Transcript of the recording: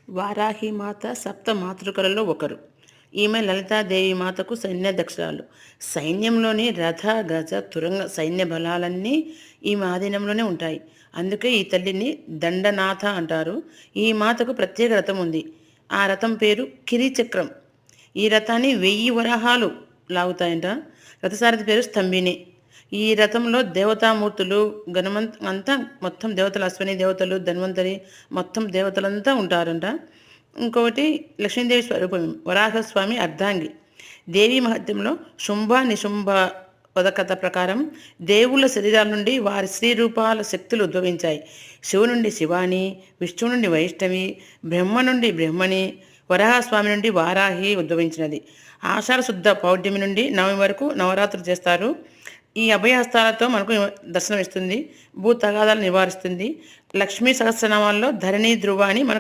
వారాహిమాత సప్త మాతృకలలో ఒకరు. ఈమె లలితాదేవి మాతకు సైన్యాధ్యక్షురాలు. సైన్యంలోని రథ గజ తురంగ సైన్య బలాలన్నీ ఈమె ఆధీనంలోనే ఉంటాయి. అందుకే ఈ తల్లిని దండనాథ అంటారు. ఈ మాతకు ప్రత్యేక రథం ఉంది. ఆ రథం పేరు కిరీచక్రం. ఈ రథాన్ని 1000 వరాహాలు లాగుతాయంట. రథసారథి పేరు స్తంభిని. ఈ రథంలో దేవతామూర్తులు అంతా మొత్తం దేవతలు, అశ్విని దేవతలు, ధన్వంతరి మొత్తం దేవతలంతా ఉంటారంట. ఇంకొకటి లక్ష్మీదేవి స్వరూపం వరాహస్వామి అర్ధాంగి. దేవి మహత్యంలో శుంభ నిశుంభ పదకథ ప్రకారం దేవుళ్ళ శరీరాల నుండి వారి స్త్రీ రూపాల శక్తులు ఉద్భవించాయి. శివు నుండి శివాని, విష్ణువు నుండి వైష్ణవి, బ్రహ్మ నుండి బ్రహ్మణి, వరాహస్వామి నుండి వారాహి ఉద్భవించినది. ఆషాఢ శుద్ధ పౌర్ణమి నుండి నవమి వరకు నవరాత్రులు చేస్తారు. ఈ అభయహస్తాలతో మనకు దర్శనం ఇస్తుంది. భూ తగాదాలు నివారిస్తుంది. లక్ష్మీ సహస్రనామాల్లో ధరణి ధ్రువ అని మనకు